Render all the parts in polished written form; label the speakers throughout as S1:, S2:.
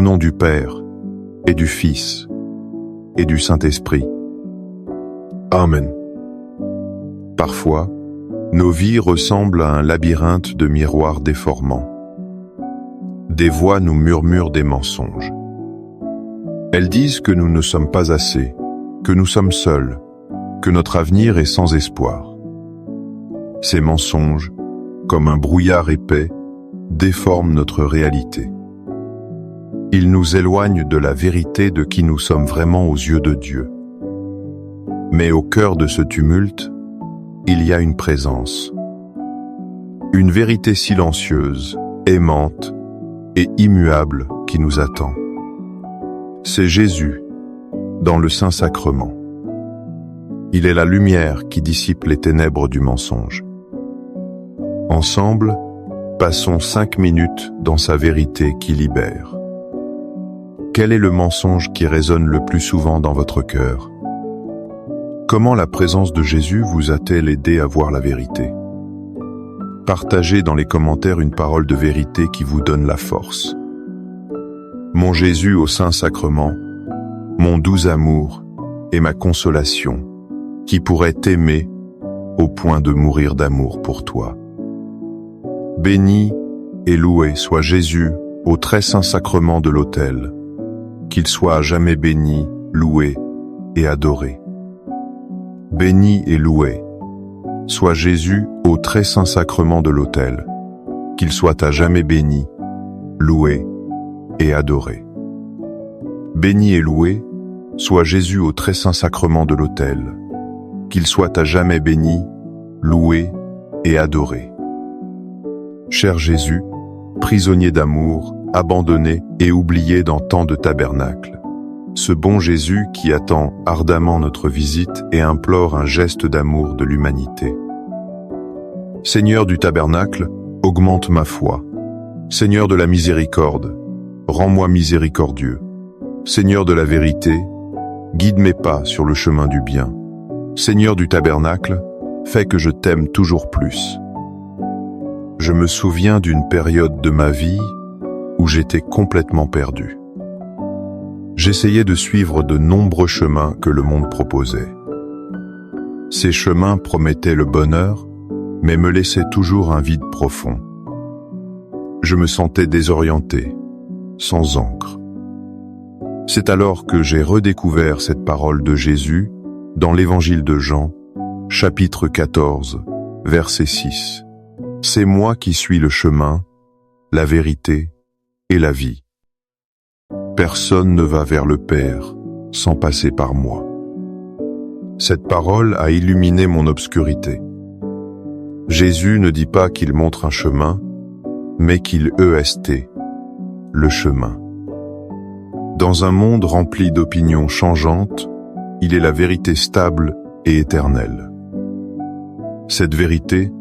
S1: Au nom du Père, et du Fils, et du Saint-Esprit. Amen. Parfois, nos vies ressemblent à un labyrinthe de miroirs déformants. Des voix nous murmurent des mensonges. Elles disent que nous ne sommes pas assez, que nous sommes seuls, que notre avenir est sans espoir. Ces mensonges, comme un brouillard épais, déforment notre réalité. Ils nous éloignent de la vérité de qui nous sommes vraiment aux yeux de Dieu. Mais au cœur de ce tumulte, il y a une présence. Une vérité silencieuse, aimante et immuable qui nous attend. C'est Jésus, dans le Saint-Sacrement. Il est la lumière qui dissipe les ténèbres du mensonge. Ensemble, passons 5 minutes dans sa vérité qui libère. Quel est le mensonge qui résonne le plus souvent dans votre cœur? Comment la présence de Jésus vous a-t-elle aidé à voir la vérité? Partagez dans les commentaires une parole de vérité qui vous donne la force. Mon Jésus au Saint-Sacrement, mon doux amour et ma consolation, qui pourrait t'aimer au point de mourir d'amour pour toi. Béni et loué soit Jésus au très saint sacrement de l'autel, qu'il soit à jamais béni, loué et adoré. Béni et loué soit Jésus au très saint sacrement de l'autel, qu'il soit à jamais béni, loué et adoré. Béni et loué soit Jésus au très saint sacrement de l'autel, qu'il soit à jamais béni, loué et adoré. Cher Jésus, prisonnier d'amour, abandonné et oublié dans tant de tabernacles, ce bon Jésus qui attend ardemment notre visite et implore un geste d'amour de l'humanité. Seigneur du tabernacle, augmente ma foi. Seigneur de la miséricorde, rends-moi miséricordieux. Seigneur de la vérité, guide mes pas sur le chemin du bien. Seigneur du tabernacle, fais que je t'aime toujours plus. Je me souviens d'une période de ma vie où j'étais complètement perdu. J'essayais de suivre de nombreux chemins que le monde proposait. Ces chemins promettaient le bonheur, mais me laissaient toujours un vide profond. Je me sentais désorienté, sans ancre. C'est alors que j'ai redécouvert cette parole de Jésus dans l'Évangile de Jean, chapitre 14, verset 6. C'est moi qui suis le chemin, la vérité et la vie. Personne ne va vers le Père sans passer par moi. Cette parole a illuminé mon obscurité. Jésus ne dit pas qu'il montre un chemin, mais qu'il est le chemin. Dans un monde rempli d'opinions changeantes, il est la vérité stable et éternelle. Cette vérité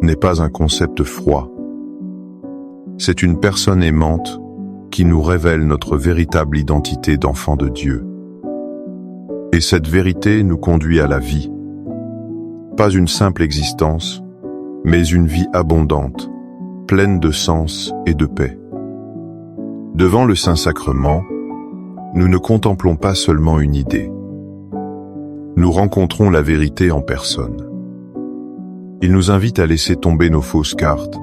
S1: n'est pas un concept froid. C'est une personne aimante qui nous révèle notre véritable identité d'enfant de Dieu. Et cette vérité nous conduit à la vie. Pas une simple existence, mais une vie abondante, pleine de sens et de paix. Devant le Saint-Sacrement, nous ne contemplons pas seulement une idée. Nous rencontrons la vérité en personne. Il nous invite à laisser tomber nos fausses cartes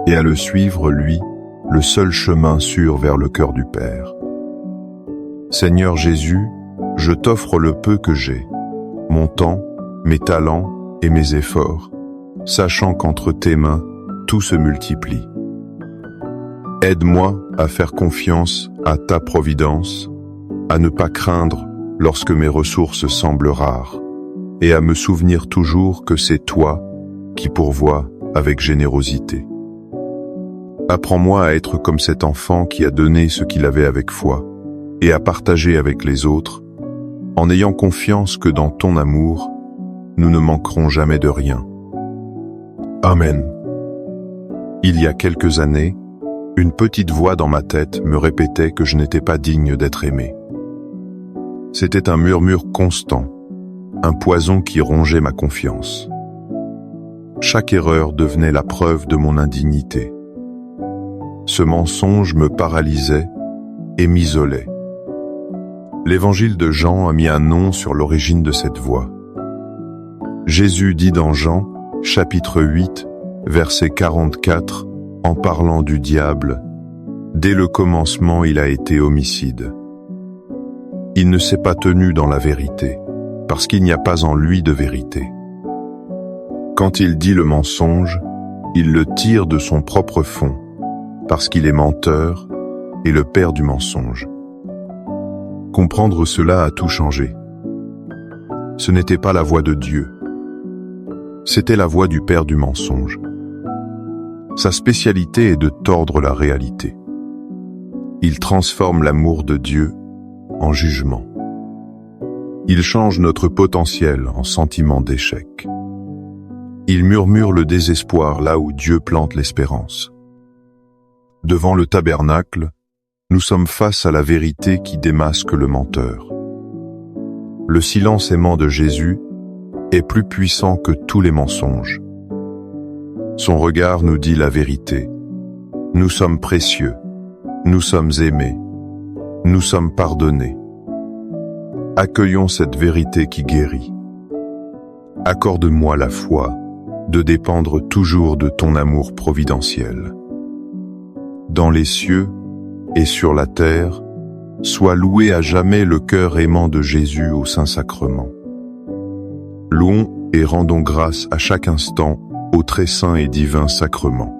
S1: et à le suivre, lui, le seul chemin sûr vers le cœur du Père. Seigneur Jésus, je t'offre le peu que j'ai, mon temps, mes talents et mes efforts, sachant qu'entre tes mains, tout se multiplie. Aide-moi à faire confiance à ta providence, à ne pas craindre lorsque mes ressources semblent rares, et à me souvenir toujours que c'est toi qui pourvois avec générosité. Apprends-moi à être comme cet enfant qui a donné ce qu'il avait avec foi, et à partager avec les autres, en ayant confiance que dans ton amour, nous ne manquerons jamais de rien. Amen. Il y a quelques années, une petite voix dans ma tête me répétait que je n'étais pas digne d'être aimé. C'était un murmure constant, un poison qui rongeait ma confiance. Chaque erreur devenait la preuve de mon indignité. Ce mensonge me paralysait et m'isolais. L'évangile de Jean a mis un nom sur l'origine de cette voix. Jésus dit dans Jean, chapitre 8, verset 44, en parlant du diable, « Dès le commencement, il a été homicide. Il ne s'est pas tenu dans la vérité, parce qu'il n'y a pas en lui de vérité. Quand il dit le mensonge, il le tire de son propre fond, parce qu'il est menteur et le père du mensonge. » Comprendre cela a tout changé. Ce n'était pas la voix de Dieu. C'était la voix du père du mensonge. Sa spécialité est de tordre la réalité. Il transforme l'amour de Dieu en jugement. Il change notre potentiel en sentiment d'échec. Il murmure le désespoir là où Dieu plante l'espérance. Devant le tabernacle, nous sommes face à la vérité qui démasque le menteur. Le silence aimant de Jésus est plus puissant que tous les mensonges. Son regard nous dit la vérité. Nous sommes précieux, nous sommes aimés, nous sommes pardonnés. Accueillons cette vérité qui guérit. Accorde-moi la foi de dépendre toujours de ton amour providentiel. Dans les cieux et sur la terre, soit loué à jamais le cœur aimant de Jésus au Saint-Sacrement. Louons et rendons grâce à chaque instant au très saint et divin sacrement.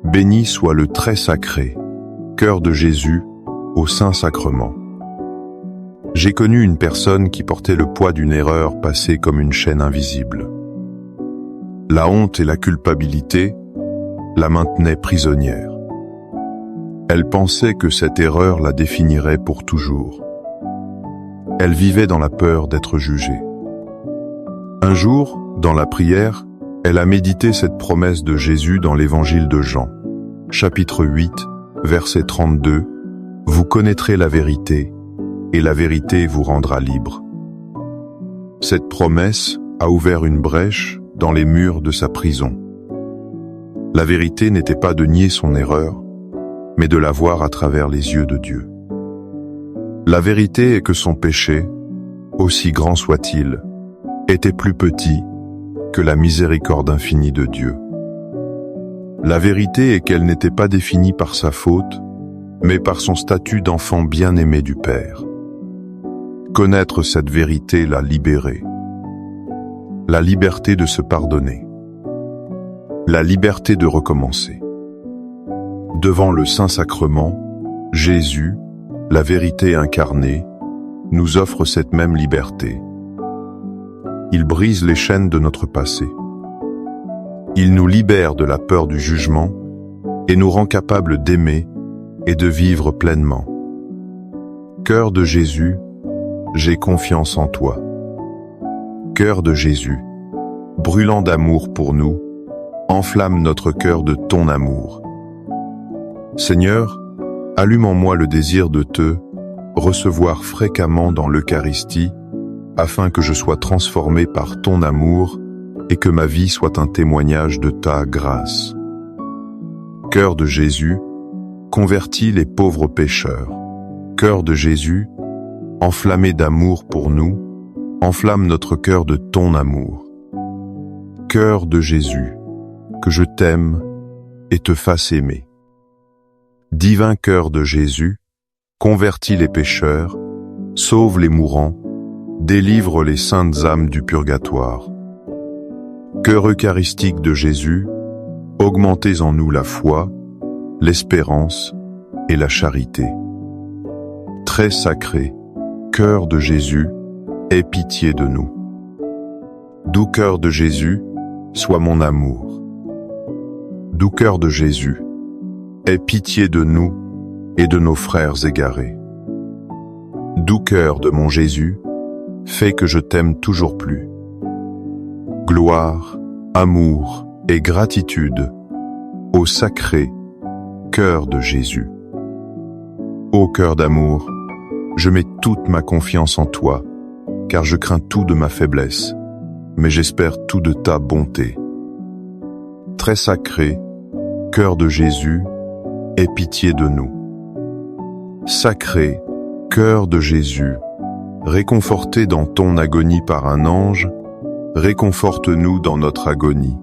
S1: Béni soit le très sacré, cœur de Jésus, au Saint-Sacrement. J'ai connu une personne qui portait le poids d'une erreur passée comme une chaîne invisible. La honte et la culpabilité la maintenaient prisonnière. Elle pensait que cette erreur la définirait pour toujours. Elle vivait dans la peur d'être jugée. Un jour, dans la prière, elle a médité cette promesse de Jésus dans l'évangile de Jean, chapitre 8, verset 32, « Vous connaîtrez la vérité, et la vérité vous rendra libre. » Cette promesse a ouvert une brèche dans les murs de sa prison. La vérité n'était pas de nier son erreur, mais de la voir à travers les yeux de Dieu. La vérité est que son péché, aussi grand soit-il, était plus petit que la miséricorde infinie de Dieu. La vérité est qu'elle n'était pas définie par sa faute, mais par son statut d'enfant bien-aimé du Père. Connaître cette vérité l'a libéré. La liberté de se pardonner. La liberté de recommencer. Devant le Saint-Sacrement, Jésus, la vérité incarnée, nous offre cette même liberté. Il brise les chaînes de notre passé. Il nous libère de la peur du jugement et nous rend capables d'aimer et de vivre pleinement. Cœur de Jésus, j'ai confiance en toi. Cœur de Jésus, brûlant d'amour pour nous, enflamme notre cœur de ton amour. Seigneur, allume en moi le désir de te recevoir fréquemment dans l'Eucharistie, afin que je sois transformé par ton amour et que ma vie soit un témoignage de ta grâce. Cœur de Jésus, convertis les pauvres pécheurs. Cœur de Jésus, enflammé d'amour pour nous, enflamme notre cœur de ton amour. Cœur de Jésus, que je t'aime et te fasse aimer. Divin cœur de Jésus, convertis les pécheurs, sauve les mourants, délivre les saintes âmes du purgatoire. Cœur eucharistique de Jésus, augmentez en nous la foi, l'espérance et la charité. Très sacré, cœur de Jésus, aie pitié de nous. Doux cœur de Jésus, sois mon amour. Doux cœur de Jésus, aie pitié de nous et de nos frères égarés. Doux cœur de mon Jésus, fais que je t'aime toujours plus. Gloire, amour et gratitude au sacré cœur de Jésus. Ô cœur d'amour, je mets toute ma confiance en toi, car je crains tout de ma faiblesse, mais j'espère tout de ta bonté. Très sacré, cœur de Jésus, aie pitié de nous. Sacré cœur de Jésus, réconforté dans ton agonie par un ange, réconforte-nous dans notre agonie.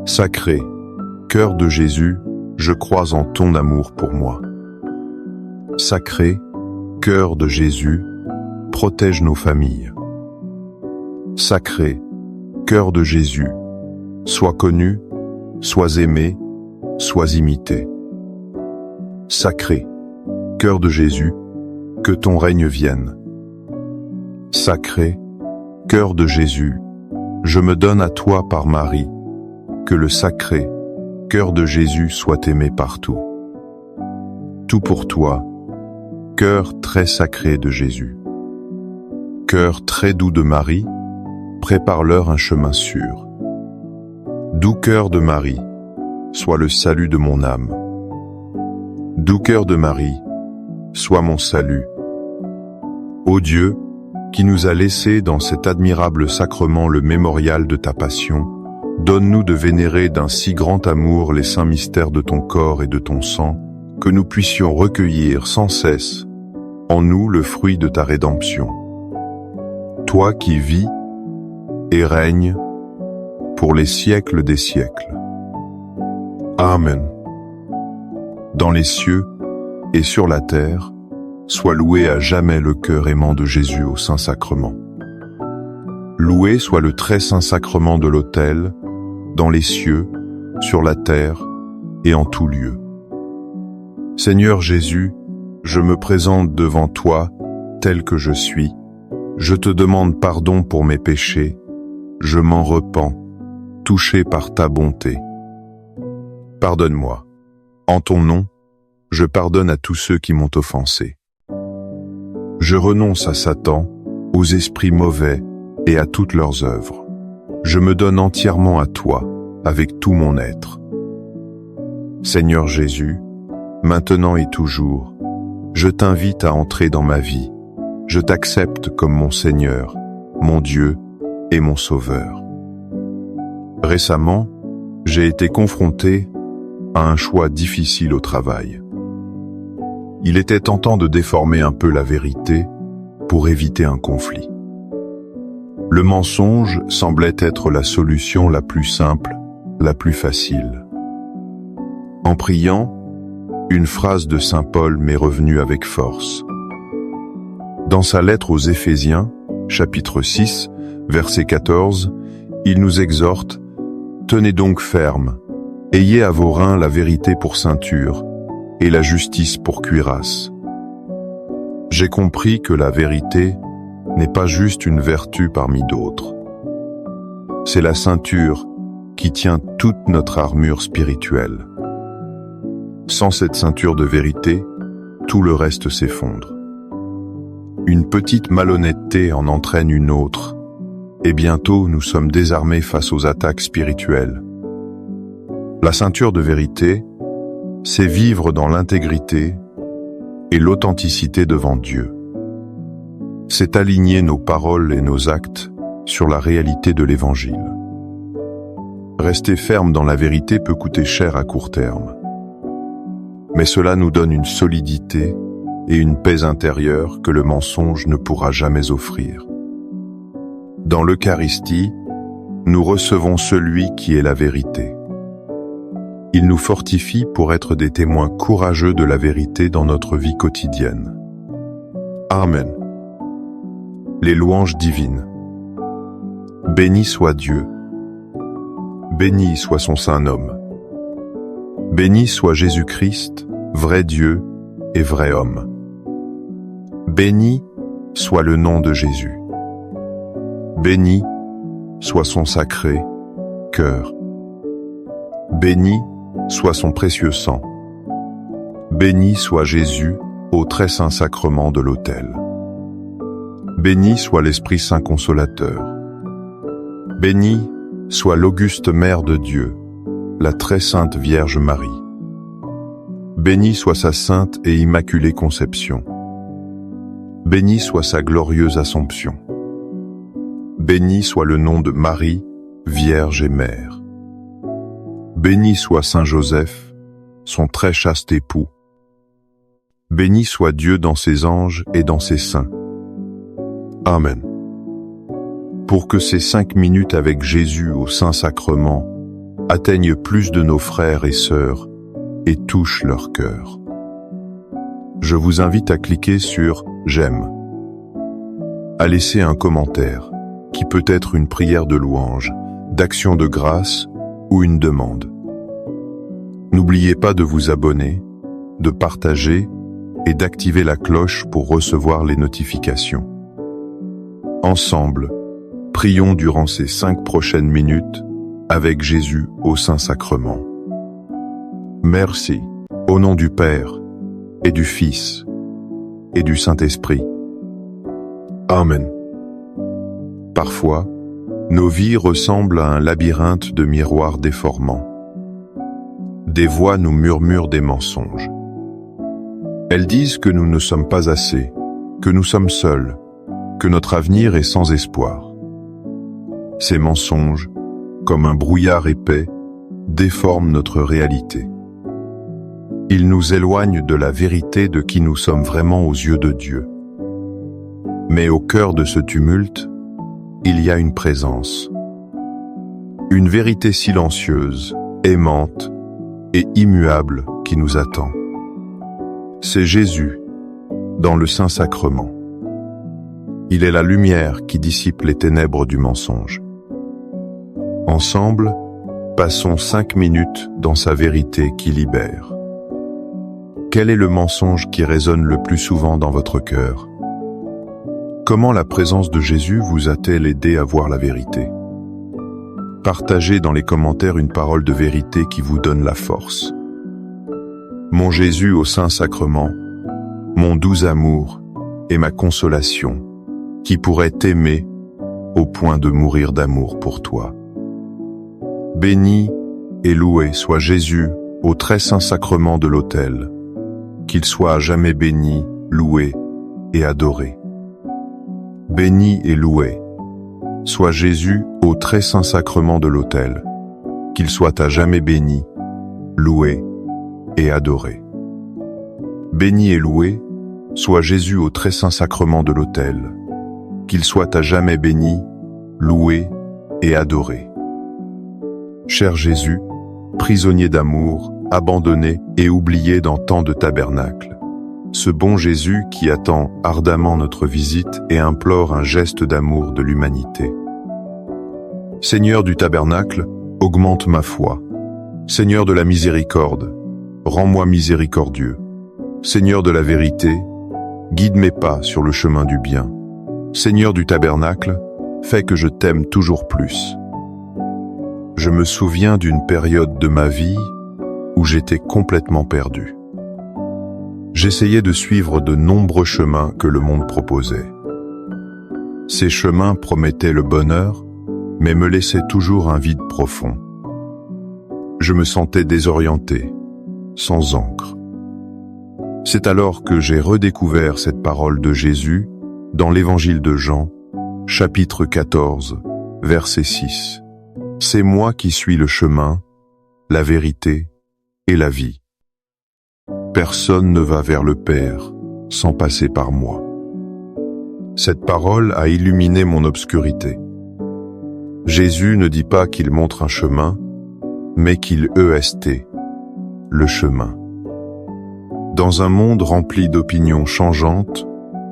S1: Sacré cœur de Jésus, je crois en ton amour pour moi. Sacré cœur de Jésus, protège nos familles. Sacré cœur de Jésus, sois connu, sois aimé, sois imité. Sacré cœur de Jésus, que ton règne vienne. Sacré cœur de Jésus, je me donne à toi par Marie, que le sacré cœur de Jésus soit aimé partout. Tout pour toi, cœur très sacré de Jésus. Cœur très doux de Marie, prépare-leur un chemin sûr. Doux cœur de Marie, sois le salut de mon âme. Doux cœur de Marie, sois mon salut. Ô Dieu, qui nous a laissé dans cet admirable sacrement le mémorial de ta passion, donne-nous de vénérer d'un si grand amour les saints mystères de ton corps et de ton sang, que nous puissions recueillir sans cesse en nous le fruit de ta rédemption. Toi qui vis et règnes pour les siècles des siècles. Amen. Dans les cieux et sur la terre, soit loué à jamais le cœur aimant de Jésus au Saint-Sacrement. Loué soit le très saint sacrement de l'autel, dans les cieux, sur la terre et en tout lieu. Seigneur Jésus, je me présente devant toi tel que je suis. Je te demande pardon pour mes péchés. Je m'en repens, touché par ta bonté. Pardonne-moi. En ton nom, je pardonne à tous ceux qui m'ont offensé. Je renonce à Satan, aux esprits mauvais et à toutes leurs œuvres. Je me donne entièrement à toi, avec tout mon être. Seigneur Jésus, maintenant et toujours, je t'invite à entrer dans ma vie. Je t'accepte comme mon Seigneur, mon Dieu et mon Sauveur. Récemment, j'ai été confronté à un choix difficile au travail. Il était tentant de déformer un peu la vérité pour éviter un conflit. Le mensonge semblait être la solution la plus simple, la plus facile. En priant, une phrase de saint Paul m'est revenue avec force. Dans sa lettre aux Éphésiens, chapitre 6, verset 14, il nous exhorte « Tenez donc ferme, ayez à vos reins la vérité pour ceinture, et la justice pour cuirasse. » J'ai compris que la vérité n'est pas juste une vertu parmi d'autres. C'est la ceinture qui tient toute notre armure spirituelle. Sans cette ceinture de vérité, tout le reste s'effondre. Une petite malhonnêteté en entraîne une autre, et bientôt nous sommes désarmés face aux attaques spirituelles. La ceinture de vérité, c'est vivre dans l'intégrité et l'authenticité devant Dieu. C'est aligner nos paroles et nos actes sur la réalité de l'Évangile. Rester ferme dans la vérité peut coûter cher à court terme. Mais cela nous donne une solidité et une paix intérieure que le mensonge ne pourra jamais offrir. Dans l'Eucharistie, nous recevons celui qui est la vérité. Il nous fortifie pour être des témoins courageux de la vérité dans notre vie quotidienne. Amen. Les louanges divines. Béni soit Dieu. Béni soit son saint nom. Béni soit Jésus-Christ, vrai Dieu et vrai homme. Béni soit le nom de Jésus. Béni soit son sacré cœur. Béni soit son précieux sang. Béni soit Jésus au très saint sacrement de l'autel. Béni soit l'Esprit Saint Consolateur. Béni soit l'auguste Mère de Dieu, la très sainte Vierge Marie. Béni soit sa sainte et immaculée conception. Béni soit sa glorieuse Assomption. Béni soit le nom de Marie, Vierge et Mère. Béni soit Saint Joseph, son très chaste époux. Béni soit Dieu dans ses anges et dans ses saints. Amen. Pour que ces 5 minutes avec Jésus au Saint-Sacrement atteignent plus de nos frères et sœurs et touchent leur cœur, je vous invite à cliquer sur « J'aime », à laisser un commentaire qui peut être une prière de louange, d'action de grâce ou une demande. N'oubliez pas de vous abonner, de partager et d'activer la cloche pour recevoir les notifications. Ensemble, prions durant ces 5 prochaines minutes avec Jésus au Saint-Sacrement. Merci, au nom du Père et du Fils et du Saint-Esprit. Amen. Parfois, nos vies ressemblent à un labyrinthe de miroirs déformants. Des voix nous murmurent des mensonges. Elles disent que nous ne sommes pas assez, que nous sommes seuls, que notre avenir est sans espoir. Ces mensonges, comme un brouillard épais, déforment notre réalité. Ils nous éloignent de la vérité de qui nous sommes vraiment aux yeux de Dieu. Mais au cœur de ce tumulte, il y a une présence. Une vérité silencieuse, aimante et immuable qui nous attend. C'est Jésus, dans le Saint-Sacrement. Il est la lumière qui dissipe les ténèbres du mensonge. Ensemble, passons 5 minutes dans sa vérité qui libère. Quel est le mensonge qui résonne le plus souvent dans votre cœur? Comment la présence de Jésus vous a-t-elle aidé à voir la vérité? Partagez dans les commentaires une parole de vérité qui vous donne la force. Mon Jésus au Saint-Sacrement, mon doux amour et ma consolation, qui pourrait t'aimer au point de mourir d'amour pour toi. Béni et loué soit Jésus au très saint sacrement de l'autel, qu'il soit à jamais béni, loué et adoré. Béni et loué soit Jésus au très saint sacrement de l'autel, qu'il soit à jamais béni, loué et adoré. Béni et loué soit Jésus au très saint sacrement de l'autel, qu'il soit à jamais béni, loué et adoré. Cher Jésus, prisonnier d'amour, abandonné et oublié dans tant de tabernacles, ce bon Jésus qui attend ardemment notre visite et implore un geste d'amour de l'humanité. Seigneur du tabernacle, augmente ma foi. Seigneur de la miséricorde, rends-moi miséricordieux. Seigneur de la vérité, guide mes pas sur le chemin du bien. Seigneur du tabernacle, fais que je t'aime toujours plus. Je me souviens d'une période de ma vie où j'étais complètement perdu. J'essayais de suivre de nombreux chemins que le monde proposait. Ces chemins promettaient le bonheur, mais me laissaient toujours un vide profond. Je me sentais désorienté, sans ancre. C'est alors que j'ai redécouvert cette parole de Jésus dans l'Évangile de Jean, chapitre 14, verset 6. C'est moi qui suis le chemin, la vérité et la vie. Personne ne va vers le Père sans passer par moi. Cette parole a illuminé mon obscurité. Jésus ne dit pas qu'il montre un chemin, mais qu'il EST, le chemin. Dans un monde rempli d'opinions changeantes,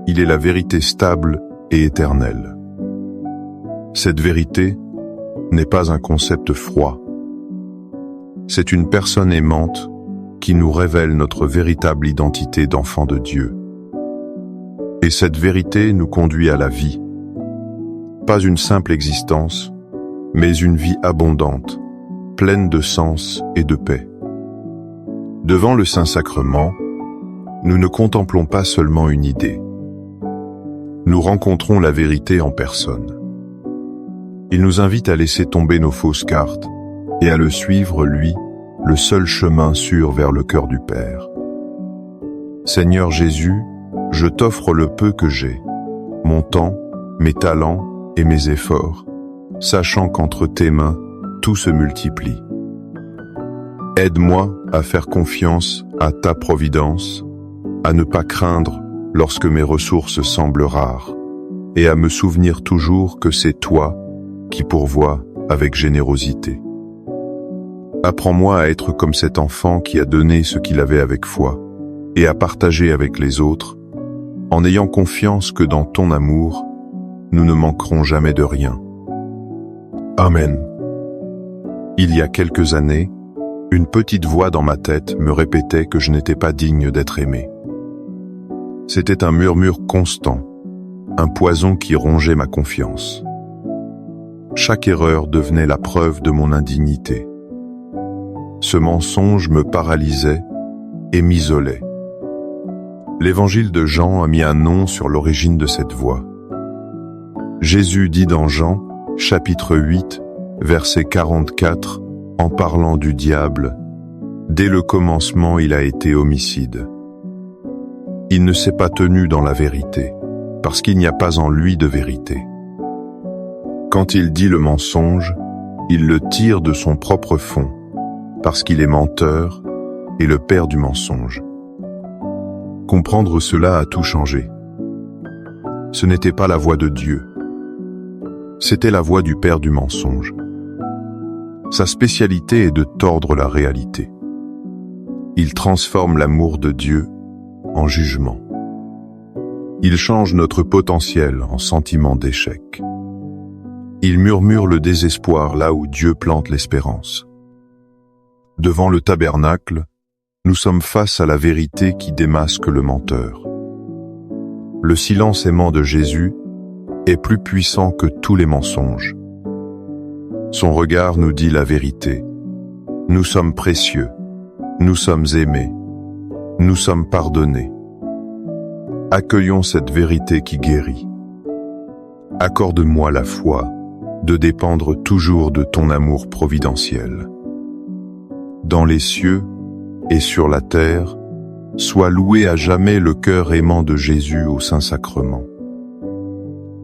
S1: il est la vérité stable et éternelle. Cette vérité n'est pas un concept froid. C'est une personne aimante qui nous révèle notre véritable identité d'enfant de Dieu. Et cette vérité nous conduit à la vie. Pas une simple existence, mais une vie abondante, pleine de sens et de paix. Devant le Saint-Sacrement, nous ne contemplons pas seulement une idée. Nous rencontrons la vérité en personne. Il nous invite à laisser tomber nos fausses cartes et à le suivre, lui, le seul chemin sûr vers le cœur du Père. Seigneur Jésus, je t'offre le peu que j'ai, mon temps, mes talents et mes efforts, sachant qu'entre tes mains, tout se multiplie. Aide-moi à faire confiance à ta providence, à ne pas craindre lorsque mes ressources semblent rares, et à me souvenir toujours que c'est toi qui pourvois avec générosité. Apprends-moi à être comme cet enfant qui a donné ce qu'il avait avec foi, et à partager avec les autres, en ayant confiance que dans ton amour, nous ne manquerons jamais de rien. Amen. Il y a quelques années, une petite voix dans ma tête me répétait que je n'étais pas digne d'être aimé. C'était un murmure constant, un poison qui rongeait ma confiance. Chaque erreur devenait la preuve de mon indignité. Ce mensonge me paralysait et m'isolait. L'évangile de Jean a mis un nom sur l'origine de cette voix. Jésus dit dans Jean, chapitre 8, verset 44, en parlant du diable, « Dès le commencement, il a été homicide. Il ne s'est pas tenu dans la vérité, parce qu'il n'y a pas en lui de vérité. Quand il dit le mensonge, il le tire de son propre fond, parce qu'il est menteur et le père du mensonge. » Comprendre cela a tout changé. Ce n'était pas la voix de Dieu. C'était la voix du père du mensonge. Sa spécialité est de tordre la réalité. Il transforme l'amour de Dieu en jugement. Il change notre potentiel en sentiment d'échec. Il murmure le désespoir là où Dieu plante l'espérance. Devant le tabernacle, nous sommes face à la vérité qui démasque le menteur. Le silence aimant de Jésus est plus puissant que tous les mensonges. Son regard nous dit la vérité. Nous sommes précieux, nous sommes aimés, nous sommes pardonnés. Accueillons cette vérité qui guérit. Accorde-moi la foi de dépendre toujours de ton amour providentiel. Dans les cieux et sur la terre, soit loué à jamais le cœur aimant de Jésus au Saint-Sacrement.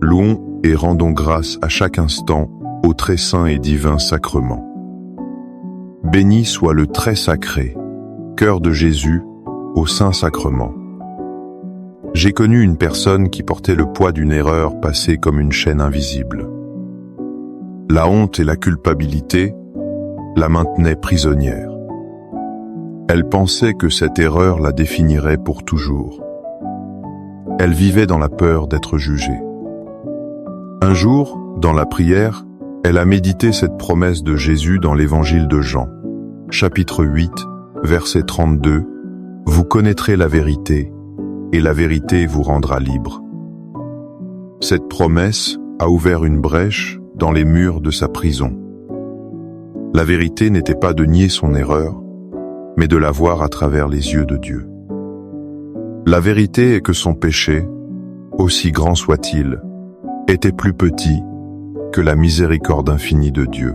S1: Louons et rendons grâce à chaque instant au très saint et divin sacrement. Béni soit le très sacré, cœur de Jésus, au Saint-Sacrement. J'ai connu une personne qui portait le poids d'une erreur passée comme une chaîne invisible. La honte et la culpabilité la maintenaient prisonnière. Elle pensait que cette erreur la définirait pour toujours. Elle vivait dans la peur d'être jugée. Un jour, dans la prière, elle a médité cette promesse de Jésus dans l'évangile de Jean, chapitre 8, verset 32, « Vous connaîtrez la vérité, et la vérité vous rendra libre. » Cette promesse a ouvert une brèche dans les murs de sa prison. La vérité n'était pas de nier son erreur, mais de la voir à travers les yeux de Dieu. La vérité est que son péché, aussi grand soit-il, était plus petit que la miséricorde infinie de Dieu.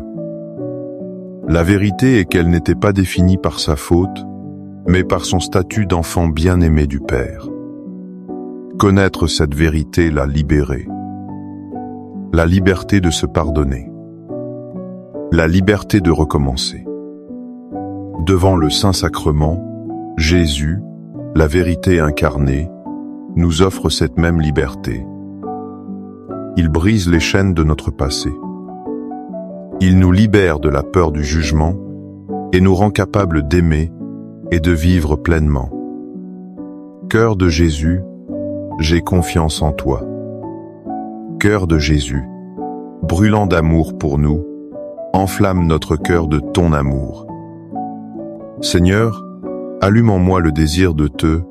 S1: La vérité est qu'elle n'était pas définie par sa faute, mais par son statut d'enfant bien-aimé du Père. Connaître cette vérité l'a libéré. La liberté de se pardonner. La liberté de recommencer. Devant le Saint-Sacrement, Jésus, la vérité incarnée, nous offre cette même liberté. Il brise les chaînes de notre passé. Il nous libère de la peur du jugement et nous rend capables d'aimer et de vivre pleinement. Cœur de Jésus, j'ai confiance en toi. Cœur de Jésus, brûlant d'amour pour nous, enflamme notre cœur de ton amour. Seigneur, allume en moi le désir de te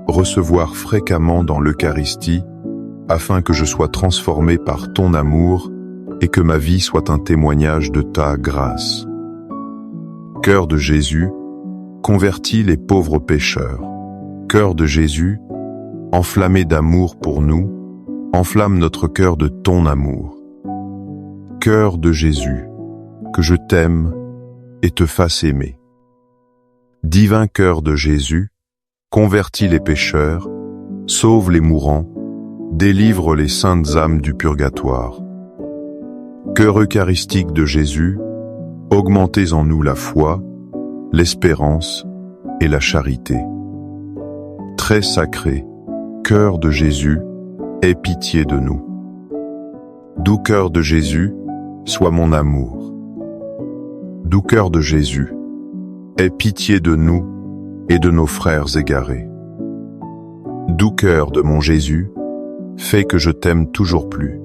S1: recevoir fréquemment dans l'Eucharistie, afin que je sois transformé par ton amour et que ma vie soit un témoignage de ta grâce. Cœur de Jésus, convertis les pauvres pécheurs. Cœur de Jésus, enflammé d'amour pour nous, enflamme notre cœur de ton amour. Cœur de Jésus, que je t'aime et te fasse aimer. Divin cœur de Jésus, convertis les pécheurs, sauve les mourants, délivre les saintes âmes du purgatoire. Cœur eucharistique de Jésus, augmentez en nous la foi, l'espérance et la charité. Très sacré, cœur de Jésus, aie pitié de nous. Doux cœur de Jésus, sois mon amour. Doux cœur de Jésus, aie pitié de nous et de nos frères égarés. Doux cœur de mon Jésus, fais que je t'aime toujours plus.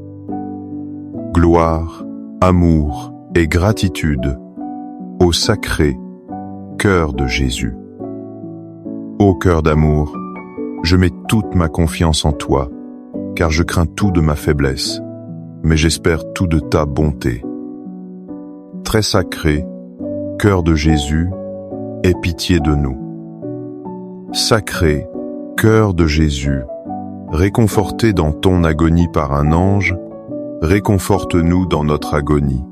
S1: Gloire, amour et gratitude au sacré cœur de Jésus. Ô cœur d'amour, je mets toute ma confiance en toi, car je crains tout de ma faiblesse, mais j'espère tout de ta bonté. Très sacré, cœur de Jésus, aie pitié de nous. Sacré, cœur de Jésus, réconforté dans ton agonie par un ange, réconforte-nous dans notre agonie.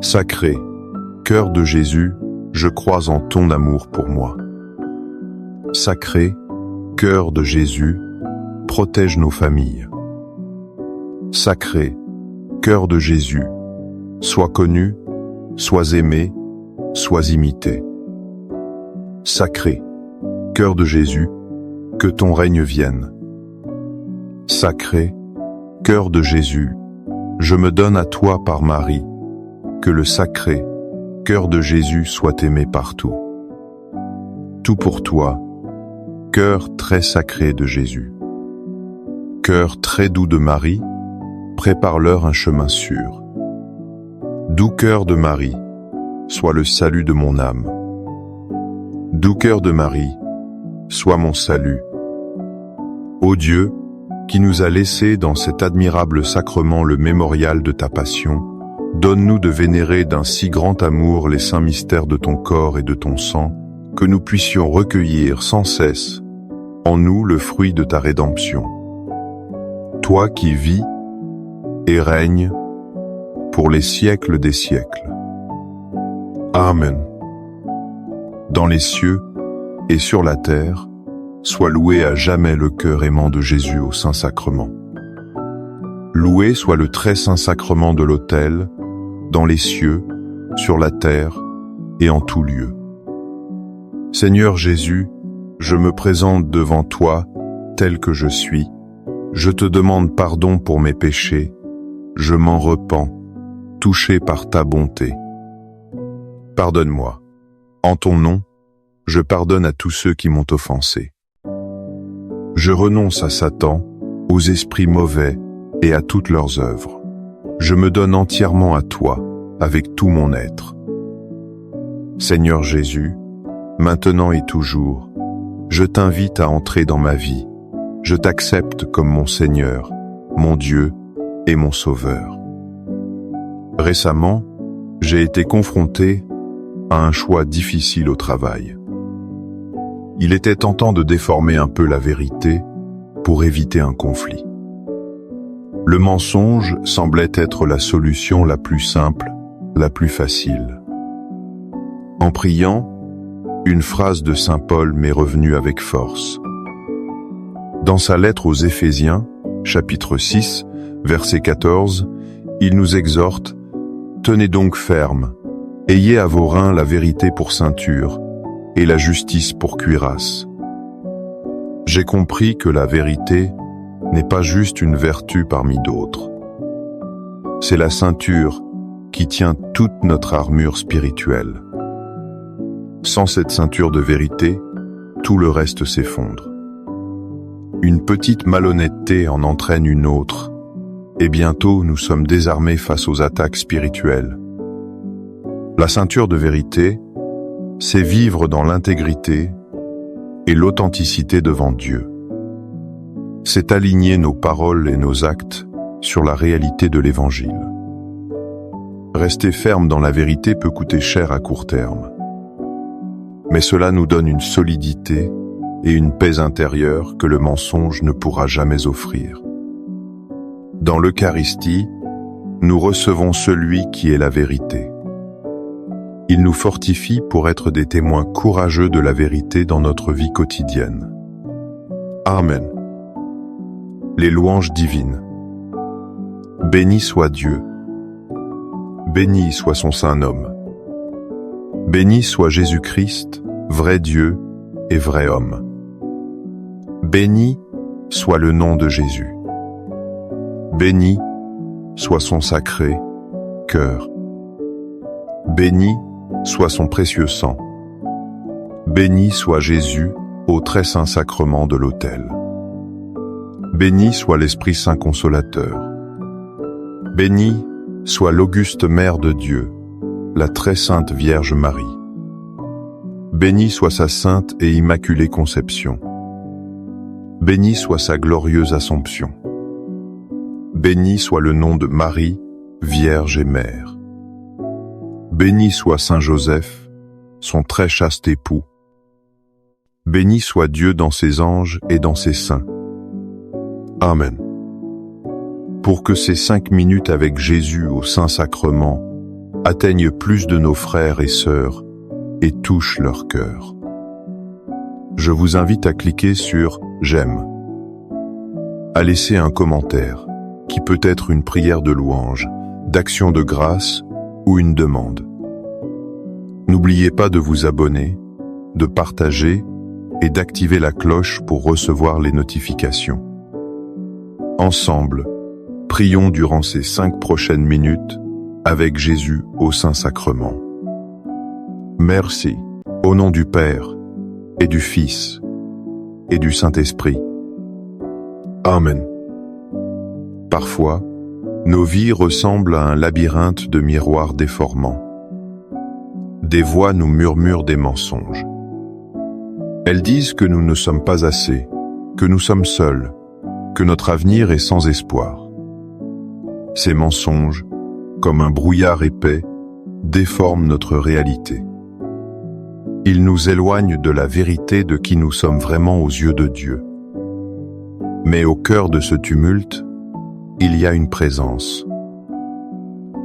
S1: Sacré, cœur de Jésus, je crois en ton amour pour moi. Sacré, cœur de Jésus, protège nos familles. Sacré, cœur de Jésus, sois connu, sois aimé, sois imité. Sacré, cœur de Jésus, que ton règne vienne. Sacré, cœur de Jésus, je me donne à toi par Marie, que le sacré cœur de Jésus soit aimé partout. Tout pour toi, cœur très sacré de Jésus. Cœur très doux de Marie, prépare-leur un chemin sûr. Doux cœur de Marie, sois le salut de mon âme. Doux cœur de Marie, sois mon salut. Ô Dieu, qui nous a laissé dans cet admirable sacrement le mémorial de ta passion, donne-nous de vénérer d'un si grand amour les saints mystères de ton corps et de ton sang, que nous puissions recueillir sans cesse en nous le fruit de ta rédemption. Toi qui vis et règnes pour les siècles des siècles. Amen. Dans les cieux et sur la terre, soit loué à jamais le cœur aimant de Jésus au Saint-Sacrement. Loué soit le très saint sacrement de l'autel, dans les cieux, sur la terre et en tout lieu. Seigneur Jésus, je me présente devant toi tel que je suis. Je te demande pardon pour mes péchés. Je m'en repens, touché par ta bonté. Pardonne-moi. En ton nom, je pardonne à tous ceux qui m'ont offensé. Je renonce à Satan, aux esprits mauvais et à toutes leurs œuvres. Je me donne entièrement à toi, avec tout mon être. Seigneur Jésus, maintenant et toujours, je t'invite à entrer dans ma vie. Je t'accepte comme mon Seigneur, mon Dieu et mon Sauveur. Récemment, j'ai été confronté à un choix difficile au travail. Il était tentant de déformer un peu la vérité pour éviter un conflit. Le mensonge semblait être la solution la plus simple, la plus facile. En priant, une phrase de saint Paul m'est revenue avec force. Dans sa lettre aux Éphésiens, chapitre 6, verset 14, il nous exhorte « Tenez donc ferme, ayez à vos reins la vérité pour ceinture et la justice pour cuirasse. » J'ai compris que la vérité n'est pas juste une vertu parmi d'autres. C'est la ceinture qui tient toute notre armure spirituelle. Sans cette ceinture de vérité, tout le reste s'effondre. Une petite malhonnêteté en entraîne une autre, et bientôt nous sommes désarmés face aux attaques spirituelles. La ceinture de vérité, c'est vivre dans l'intégrité et l'authenticité devant Dieu. C'est aligner nos paroles et nos actes sur la réalité de l'Évangile. Rester ferme dans la vérité peut coûter cher à court terme. Mais cela nous donne une solidité et une paix intérieure que le mensonge ne pourra jamais offrir. Dans l'Eucharistie, nous recevons celui qui est la vérité. Il nous fortifie pour être des témoins courageux de la vérité dans notre vie quotidienne. Amen. Les louanges divines. Béni soit Dieu. Béni soit son saint nom. Béni soit Jésus-Christ, vrai Dieu et vrai homme. Béni soit le nom de Jésus. Béni soit son sacré cœur. Béni soit son précieux sang. Béni soit Jésus au très saint sacrement de l'autel. Béni soit l'Esprit Saint consolateur. Béni soit l'auguste Mère de Dieu, la très sainte Vierge Marie. Béni soit sa sainte et immaculée conception. Béni soit sa glorieuse Assomption. Béni soit le nom de Marie, Vierge et Mère. Béni soit Saint Joseph, son très chaste époux. Béni soit Dieu dans ses anges et dans ses saints. Amen. Pour que ces 5 minutes avec Jésus au Saint-Sacrement atteignent plus de nos frères et sœurs et touchent leur cœur. Je vous invite à cliquer sur « J'aime », à laisser un commentaire, qui peut être une prière de louange, d'action de grâce ou une demande. N'oubliez pas de vous abonner, de partager et d'activer la cloche pour recevoir les notifications. Ensemble, prions durant ces 5 prochaines minutes avec Jésus au Saint-Sacrement. Merci, au nom du Père, et du Fils, et du Saint-Esprit. Amen. Parfois, nos vies ressemblent à un labyrinthe de miroirs déformants. Des voix nous murmurent des mensonges. Elles disent que nous ne sommes pas assez, que nous sommes seuls, que notre avenir est sans espoir. Ces mensonges, comme un brouillard épais, déforment notre réalité. Ils nous éloignent de la vérité de qui nous sommes vraiment aux yeux de Dieu. Mais au cœur de ce tumulte, il y a une présence.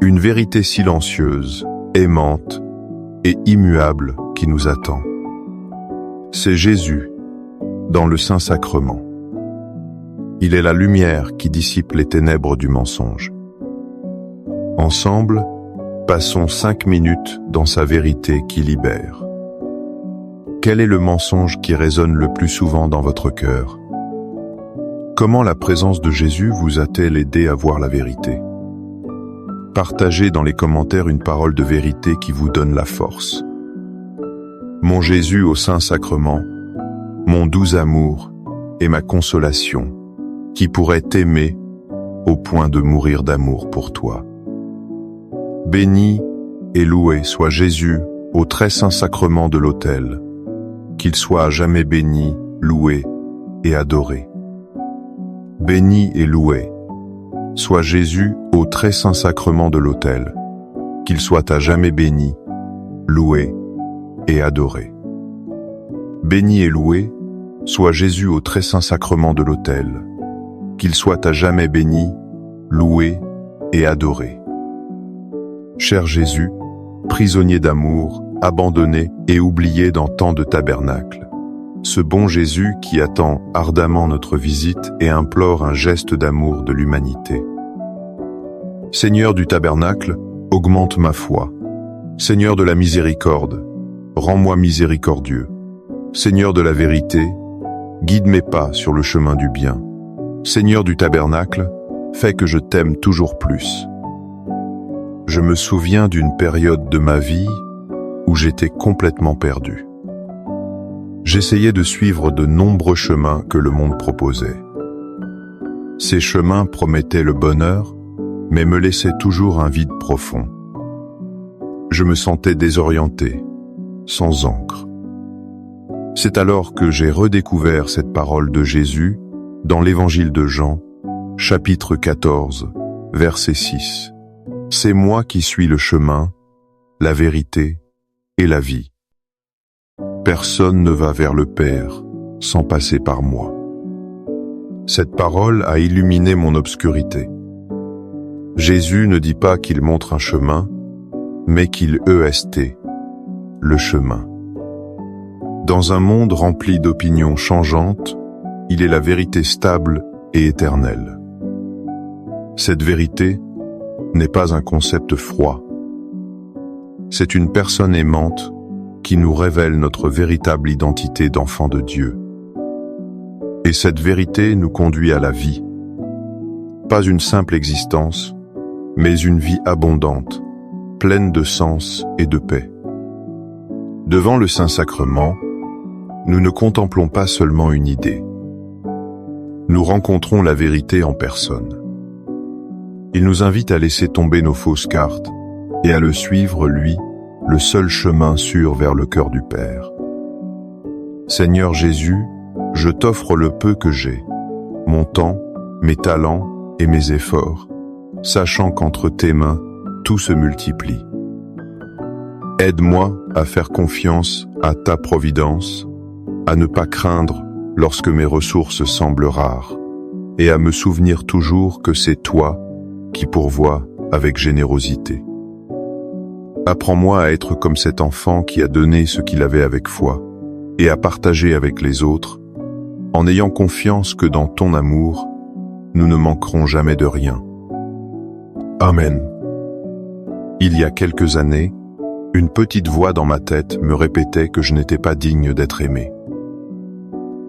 S1: Une vérité silencieuse, aimante et immuable qui nous attend. C'est Jésus, dans le Saint-Sacrement. Il est la lumière qui dissipe les ténèbres du mensonge. Ensemble, passons 5 minutes dans sa vérité qui libère. Quel est le mensonge qui résonne le plus souvent dans votre cœur? Comment la présence de Jésus vous a-t-elle aidé à voir la vérité? Partagez dans les commentaires une parole de vérité qui vous donne la force. Mon Jésus au Saint-Sacrement, mon doux amour et ma consolation, qui pourrait t'aimer au point de mourir d'amour pour toi. Béni et loué soit Jésus au très saint sacrement de l'autel, qu'il soit à jamais béni, loué et adoré. Béni et loué soit Jésus au très saint sacrement de l'autel, qu'il soit à jamais béni, loué et adoré. Béni et loué soit Jésus au très saint sacrement de l'autel, qu'il soit à jamais béni, loué et adoré. Cher Jésus, prisonnier d'amour, abandonné et oublié dans tant de tabernacles, ce bon Jésus qui attend ardemment notre visite et implore un geste d'amour de l'humanité. Seigneur du tabernacle, augmente ma foi. Seigneur de la miséricorde, rends-moi miséricordieux. Seigneur de la vérité, guide mes pas sur le chemin du bien. Seigneur du tabernacle, fais que je t'aime toujours plus. Je me souviens d'une période de ma vie où j'étais complètement perdu. J'essayais de suivre de nombreux chemins que le monde proposait. Ces chemins promettaient le bonheur, mais me laissaient toujours un vide profond. Je me sentais désorienté, sans ancre. C'est alors que j'ai redécouvert cette parole de Jésus dans l'Évangile de Jean, chapitre 14, verset 6. C'est moi qui suis le chemin, la vérité et la vie. Personne ne va vers le Père sans passer par moi. Cette parole a illuminé mon obscurité. Jésus ne dit pas qu'il montre un chemin, mais qu'il EST, le chemin. Dans un monde rempli d'opinions changeantes, il est la vérité stable et éternelle. Cette vérité n'est pas un concept froid. C'est une personne aimante qui nous révèle notre véritable identité d'enfant de Dieu. Et cette vérité nous conduit à la vie. Pas une simple existence, mais une vie abondante, pleine de sens et de paix. Devant le Saint-Sacrement, nous ne contemplons pas seulement une idée. Nous rencontrons la vérité en personne. Il nous invite à laisser tomber nos fausses cartes et à le suivre, lui, le seul chemin sûr vers le cœur du Père. Seigneur Jésus, je t'offre le peu que j'ai, mon temps, mes talents et mes efforts, sachant qu'entre tes mains, tout se multiplie. Aide-moi à faire confiance à ta providence, à ne pas craindre lorsque mes ressources semblent rares, et à me souvenir toujours que c'est toi qui pourvois avec générosité. Apprends-moi à être comme cet enfant qui a donné ce qu'il avait avec foi, et à partager avec les autres, en ayant confiance que dans ton amour, nous ne manquerons jamais de rien. Amen. Il y a quelques années, une petite voix dans ma tête me répétait que je n'étais pas digne d'être aimé.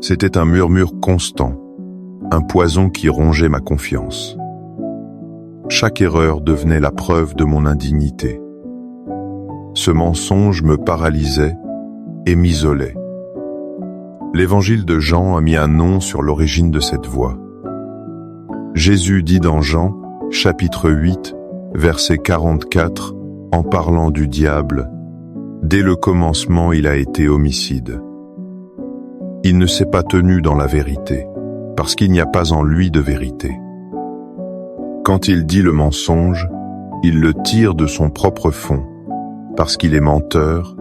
S1: C'était un murmure constant, un poison qui rongeait ma confiance. Chaque erreur devenait la preuve de mon indignité. Ce mensonge me paralysait et m'isolait. L'Évangile de Jean a mis un nom sur l'origine de cette voix. Jésus dit dans Jean, chapitre 8, verset 44, en parlant du diable, « Dès le commencement, il a été homicide. Il ne s'est pas tenu dans la vérité, parce qu'il n'y a pas en lui de vérité. Quand il dit le mensonge, il le tire de son propre fond, parce qu'il est menteur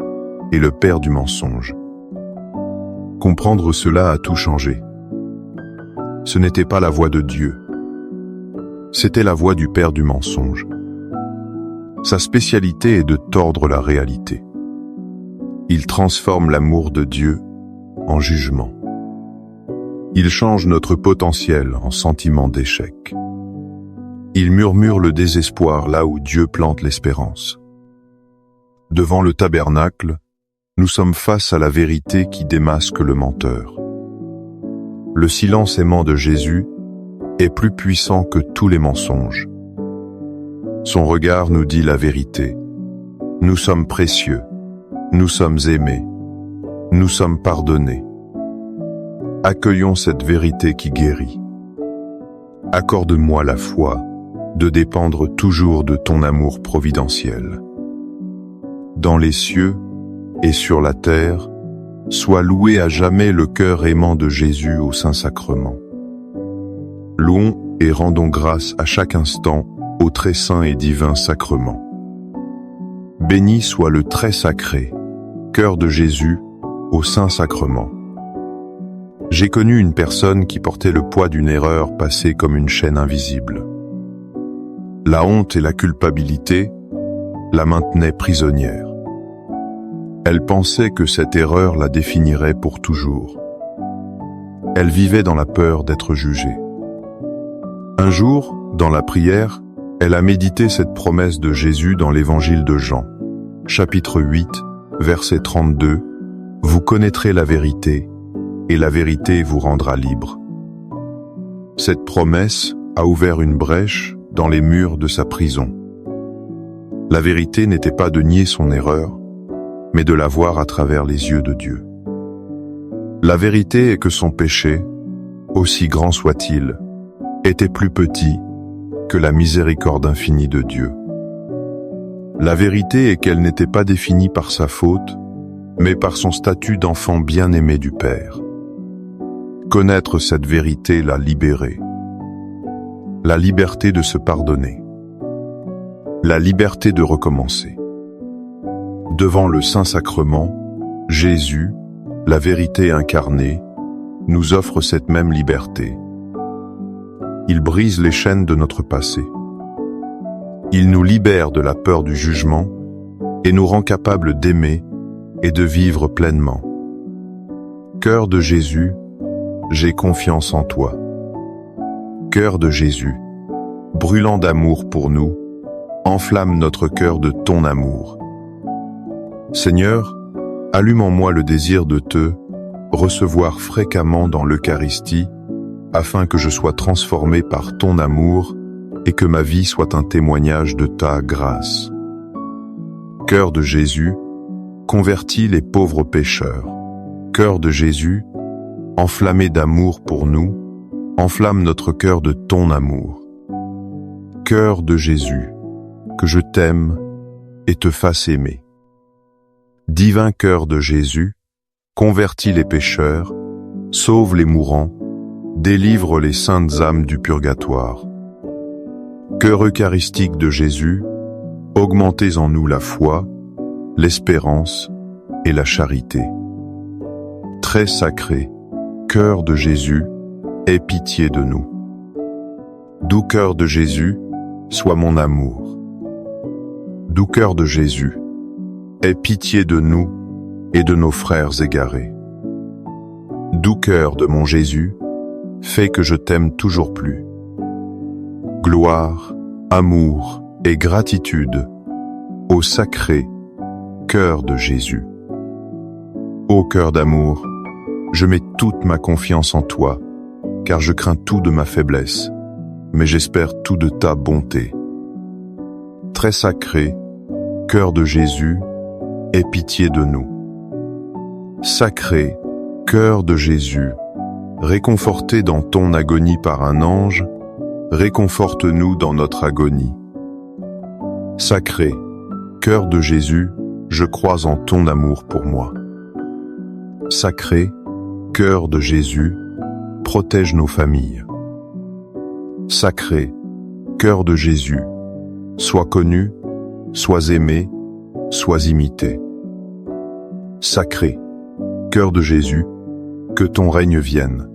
S1: et le père du mensonge. » Comprendre cela a tout changé. Ce n'était pas la voix de Dieu. C'était la voix du père du mensonge. Sa spécialité est de tordre la réalité. Il transforme l'amour de Dieu en jugement. Il change notre potentiel en sentiment d'échec. Il murmure le désespoir là où Dieu plante l'espérance. Devant le tabernacle, nous sommes face à la vérité qui démasque le menteur. Le silence aimant de Jésus est plus puissant que tous les mensonges. Son regard nous dit la vérité. Nous sommes précieux, nous sommes aimés, nous sommes pardonnés. Accueillons cette vérité qui guérit. Accorde-moi la foi de dépendre toujours de ton amour providentiel. Dans les cieux et sur la terre, soit loué à jamais le cœur aimant de Jésus au Saint-Sacrement. Louons et rendons grâce à chaque instant au très saint et divin sacrement. Béni soit le très sacré, cœur de Jésus au Saint-Sacrement. J'ai connu une personne qui portait le poids d'une erreur passée comme une chaîne invisible. La honte et la culpabilité la maintenaient prisonnière. Elle pensait que cette erreur la définirait pour toujours. Elle vivait dans la peur d'être jugée. Un jour, dans la prière, elle a médité cette promesse de Jésus dans l'Évangile de Jean, chapitre 8, verset 32, « Vous connaîtrez la vérité, et la vérité vous rendra libre. » Cette promesse a ouvert une brèche dans les murs de sa prison. La vérité n'était pas de nier son erreur, mais de la voir à travers les yeux de Dieu. La vérité est que son péché, aussi grand soit-il, était plus petit que la miséricorde infinie de Dieu. La vérité est qu'elle n'était pas définie par sa faute, mais par son statut d'enfant bien-aimé du Père. Connaître cette vérité l'a libéré. La liberté de se pardonner. La liberté de recommencer. Devant le Saint-Sacrement, Jésus, la vérité incarnée, nous offre cette même liberté. Il brise les chaînes de notre passé. Il nous libère de la peur du jugement et nous rend capables d'aimer et de vivre pleinement. Cœur de Jésus, j'ai confiance en toi. Cœur de Jésus, brûlant d'amour pour nous, enflamme notre cœur de ton amour. Seigneur, allume en moi le désir de te recevoir fréquemment dans l'Eucharistie, afin que je sois transformé par ton amour et que ma vie soit un témoignage de ta grâce. Cœur de Jésus, convertis les pauvres pécheurs. Cœur de Jésus, enflammé d'amour pour nous, enflamme notre cœur de ton amour. Cœur de Jésus, que je t'aime et te fasse aimer. Divin cœur de Jésus, convertis les pécheurs, sauve les mourants, délivre les saintes âmes du purgatoire. Cœur eucharistique de Jésus, augmentez en nous la foi, l'espérance et la charité. Très sacré, cœur de Jésus, aie pitié de nous. Doux cœur de Jésus, sois mon amour. Doux cœur de Jésus, aie pitié de nous et de nos frères égarés. Doux cœur de mon Jésus, fais que je t'aime toujours plus. Gloire, amour et gratitude au sacré cœur de Jésus. Ô cœur d'amour, je mets toute ma confiance en toi, car je crains tout de ma faiblesse, mais j'espère tout de ta bonté. Très sacré, cœur de Jésus, aie pitié de nous. Sacré, cœur de Jésus, réconforté dans ton agonie par un ange, réconforte-nous dans notre agonie. Sacré, cœur de Jésus, je crois en ton amour pour moi. Sacré, cœur de Jésus, protège nos familles. Sacré, cœur de Jésus, sois connu, sois aimé, sois imité. Sacré, cœur de Jésus, que ton règne vienne.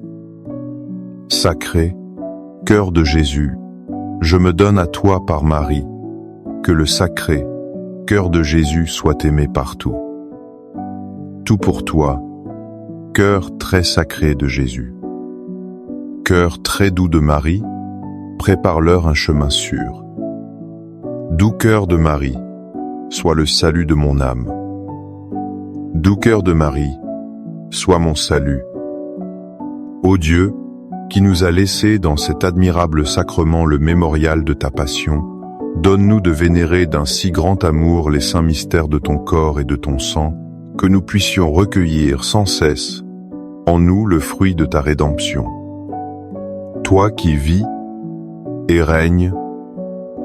S1: Sacré, cœur de Jésus, je me donne à toi par Marie, que le sacré cœur de Jésus soit aimé partout. Tout pour toi, cœur très sacré de Jésus. Cœur très doux de Marie, prépare-leur un chemin sûr. Doux cœur de Marie, sois le salut de mon âme. Doux cœur de Marie, sois mon salut. Ô Dieu, qui nous a laissé dans cet admirable sacrement le mémorial de ta passion, donne-nous de vénérer d'un si grand amour les saints mystères de ton corps et de ton sang, que nous puissions recueillir sans cesse en nous le fruit de ta rédemption. Toi qui vis et règnes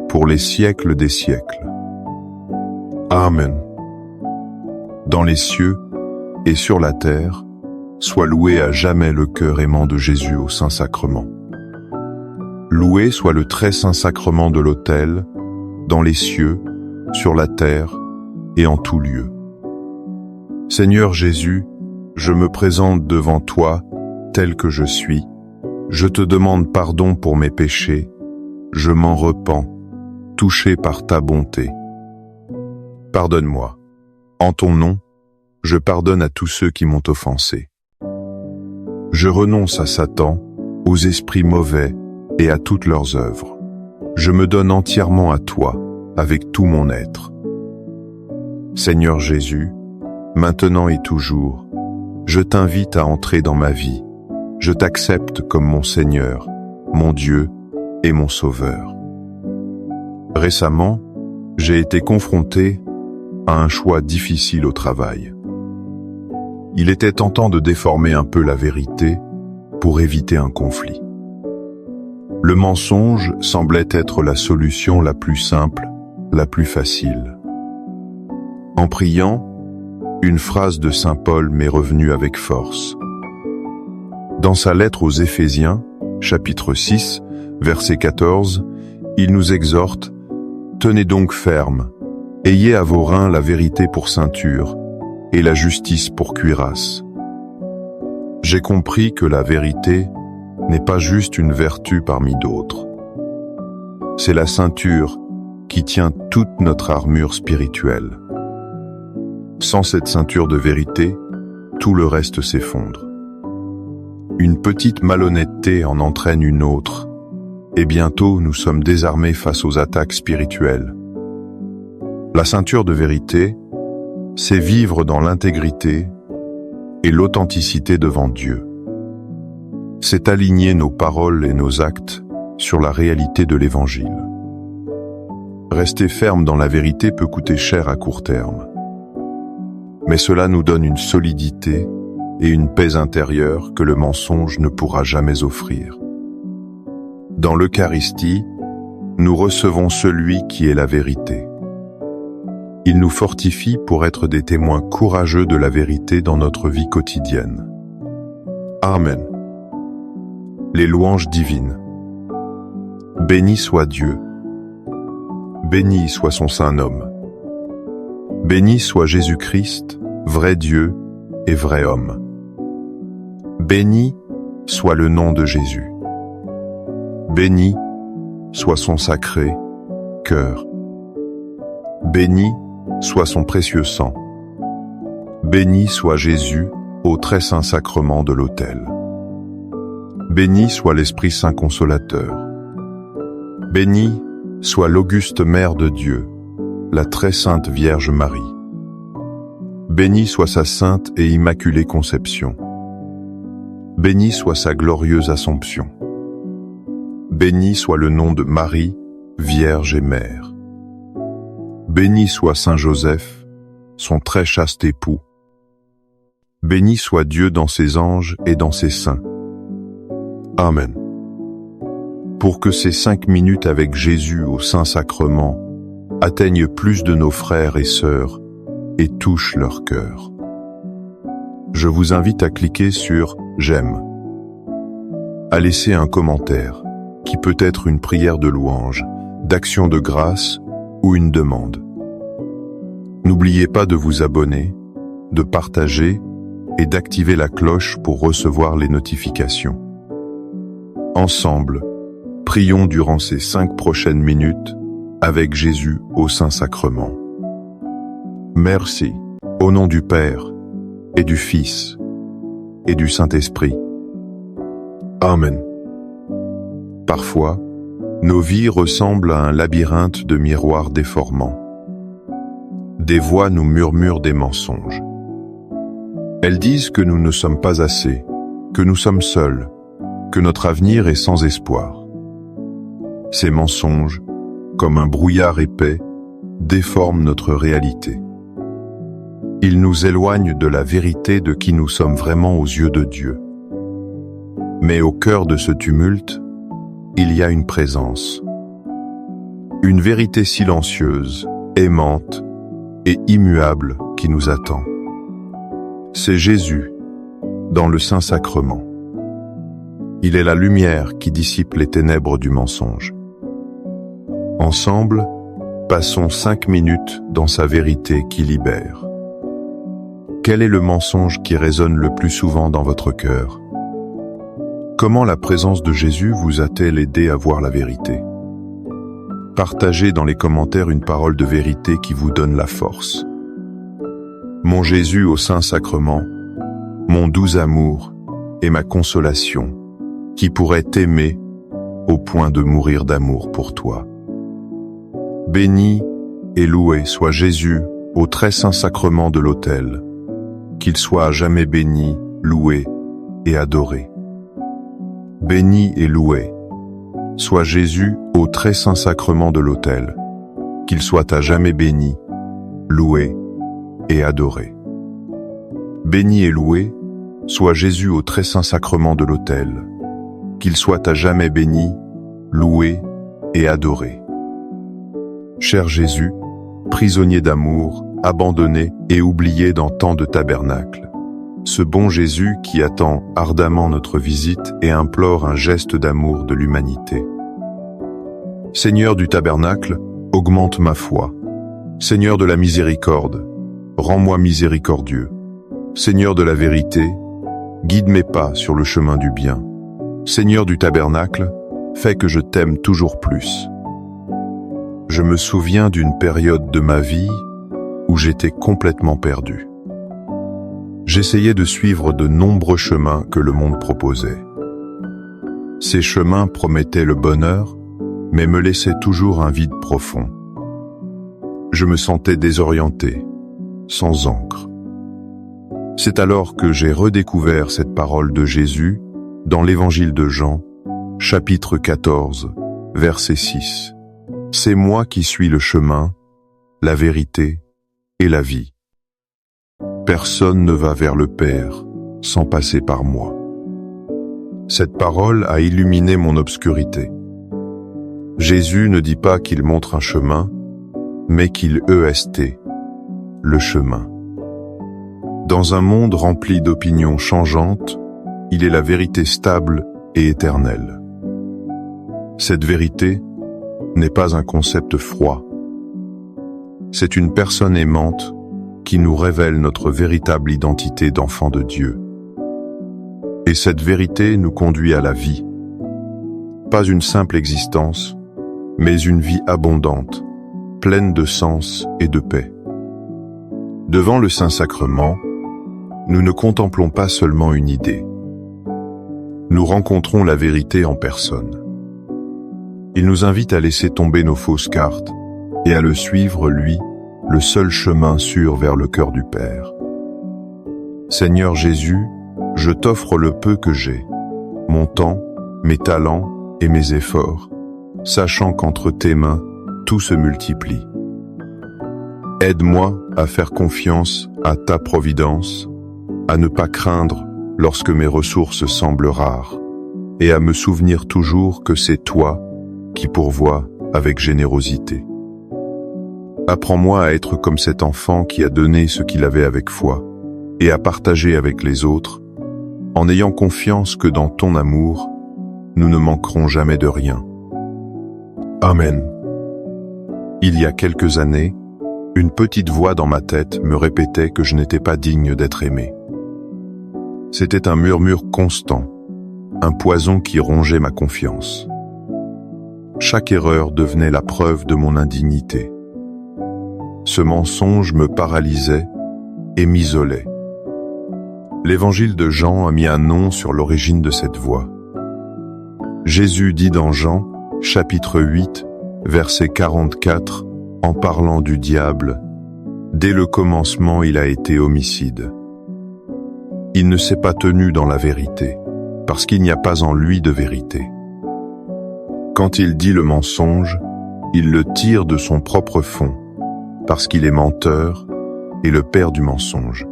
S1: pour les siècles des siècles. Amen. Dans les cieux et sur la terre, soit loué à jamais le cœur aimant de Jésus au Saint-Sacrement. Loué soit le très saint sacrement de l'autel, dans les cieux, sur la terre et en tout lieu. Seigneur Jésus, je me présente devant toi tel que je suis. Je te demande pardon pour mes péchés. Je m'en repens, touché par ta bonté. Pardonne-moi. En ton nom, je pardonne à tous ceux qui m'ont offensé. Je renonce à Satan, aux esprits mauvais et à toutes leurs œuvres. Je me donne entièrement à toi, avec tout mon être. Seigneur Jésus, maintenant et toujours, je t'invite à entrer dans ma vie. Je t'accepte comme mon Seigneur, mon Dieu et mon Sauveur. Récemment, j'ai été confronté à un choix difficile au travail. Il était tentant de déformer un peu la vérité pour éviter un conflit. Le mensonge semblait être la solution la plus simple, la plus facile. En priant, une phrase de saint Paul m'est revenue avec force. Dans sa lettre aux Éphésiens, chapitre 6, verset 14, il nous exhorte « Tenez donc ferme, ayez à vos reins la vérité pour ceinture, et la justice pour cuirasse. » J'ai compris que la vérité n'est pas juste une vertu parmi d'autres. C'est la ceinture qui tient toute notre armure spirituelle. Sans cette ceinture de vérité, tout le reste s'effondre. Une petite malhonnêteté en entraîne une autre, et bientôt nous sommes désarmés face aux attaques spirituelles. La ceinture de vérité, c'est vivre dans l'intégrité et l'authenticité devant Dieu. C'est aligner nos paroles et nos actes sur la réalité de l'Évangile. Rester ferme dans la vérité peut coûter cher à court terme. Mais cela nous donne une solidité et une paix intérieure que le mensonge ne pourra jamais offrir. Dans l'Eucharistie, nous recevons celui qui est la vérité. Il nous fortifie pour être des témoins courageux de la vérité dans notre vie quotidienne. Amen. Les louanges divines. Béni soit Dieu. Béni soit son saint nom. Béni soit Jésus-Christ, vrai Dieu et vrai homme. Béni soit le nom de Jésus. Béni soit son sacré cœur. Béni soit son précieux sang. Béni soit Jésus au très saint sacrement de l'autel. Béni soit l'Esprit Saint consolateur. Béni soit l'auguste Mère de Dieu, la très sainte Vierge Marie. Béni soit sa sainte et immaculée conception. Béni soit sa glorieuse Assomption. Béni soit le nom de Marie, Vierge et Mère. Béni soit Saint Joseph, son très chaste époux. Béni soit Dieu dans ses anges et dans ses saints. Amen. Pour que ces 5 minutes avec Jésus au Saint-Sacrement atteignent plus de nos frères et sœurs et touchent leur cœur. Je vous invite à cliquer sur « J'aime », à laisser un commentaire, qui peut être une prière de louange, d'action de grâce ou une demande. N'oubliez pas de vous abonner, de partager et d'activer la cloche pour recevoir les notifications. Ensemble, prions durant ces 5 prochaines minutes avec Jésus au Saint-Sacrement. Merci, au nom du Père et du Fils et du Saint-Esprit. Amen. Parfois, nos vies ressemblent à un labyrinthe de miroirs déformants. Des voix nous murmurent des mensonges. Elles disent que nous ne sommes pas assez, que nous sommes seuls, que notre avenir est sans espoir. Ces mensonges, comme un brouillard épais, déforment notre réalité. Ils nous éloignent de la vérité de qui nous sommes vraiment aux yeux de Dieu. Mais au cœur de ce tumulte, il y a une présence. Une vérité silencieuse, aimante et immuable qui nous attend. C'est Jésus, dans le Saint-Sacrement. Il est la lumière qui dissipe les ténèbres du mensonge. Ensemble, passons 5 minutes dans sa vérité qui libère. Quel est le mensonge qui résonne le plus souvent dans votre cœur? Comment la présence de Jésus vous a-t-elle aidé à voir la vérité? Partagez dans les commentaires une parole de vérité qui vous donne la force. Mon Jésus au Saint-Sacrement, mon doux amour et ma consolation, qui pourrait t'aimer au point de mourir d'amour pour toi. Béni et loué soit Jésus au très saint sacrement de l'autel, qu'il soit à jamais béni, loué et adoré. Béni et loué soit Jésus au très saint sacrement de l'autel, qu'il soit à jamais béni, loué et adoré. Béni et loué soit Jésus au très saint sacrement de l'autel, qu'il soit à jamais béni, loué et adoré. Cher Jésus, prisonnier d'amour, abandonné et oublié dans tant de tabernacles, ce bon Jésus qui attend ardemment notre visite et implore un geste d'amour de l'humanité. Seigneur du tabernacle, augmente ma foi. Seigneur de la miséricorde, rends-moi miséricordieux. Seigneur de la vérité, guide mes pas sur le chemin du bien. Seigneur du tabernacle, fais que je t'aime toujours plus. Je me souviens d'une période de ma vie où j'étais complètement perdu. J'essayais de suivre de nombreux chemins que le monde proposait. Ces chemins promettaient le bonheur, mais me laissaient toujours un vide profond. Je me sentais désorienté, sans ancre. C'est alors que j'ai redécouvert cette parole de Jésus dans l'Évangile de Jean, chapitre 14, verset 6. C'est moi qui suis le chemin, la vérité et la vie. Personne ne va vers le Père sans passer par moi. Cette parole a illuminé mon obscurité. Jésus ne dit pas qu'il montre un chemin, mais qu'il EST, le chemin. Dans un monde rempli d'opinions changeantes, il est la vérité stable et éternelle. Cette vérité n'est pas un concept froid. C'est une personne aimante qui nous révèle notre véritable identité d'enfant de Dieu. Et cette vérité nous conduit à la vie. Pas une simple existence, mais une vie abondante, pleine de sens et de paix. Devant le Saint-Sacrement, nous ne contemplons pas seulement une idée. Nous rencontrons la vérité en personne. Il nous invite à laisser tomber nos fausses cartes et à le suivre, lui, le seul chemin sûr vers le cœur du Père. Seigneur Jésus, je t'offre le peu que j'ai, mon temps, mes talents et mes efforts, sachant qu'entre tes mains, tout se multiplie. Aide-moi à faire confiance à ta providence, à ne pas craindre lorsque mes ressources semblent rares, et à me souvenir toujours que c'est toi qui pourvois avec générosité. Apprends-moi à être comme cet enfant qui a donné ce qu'il avait avec foi, et à partager avec les autres, en ayant confiance que dans ton amour, nous ne manquerons jamais de rien. Amen. Il y a quelques années, une petite voix dans ma tête me répétait que je n'étais pas digne d'être aimé. C'était un murmure constant, un poison qui rongeait ma confiance. Chaque erreur devenait la preuve de mon indignité. Ce mensonge me paralysait et m'isolait. L'Évangile de Jean a mis un nom sur l'origine de cette voix. Jésus dit dans Jean, chapitre 8, verset 44, en parlant du diable, « Dès le commencement, il a été homicide. Il ne s'est pas tenu dans la vérité, parce qu'il n'y a pas en lui de vérité. Quand il dit le mensonge, il le tire de son propre fond, parce qu'il est menteur et le père du mensonge. »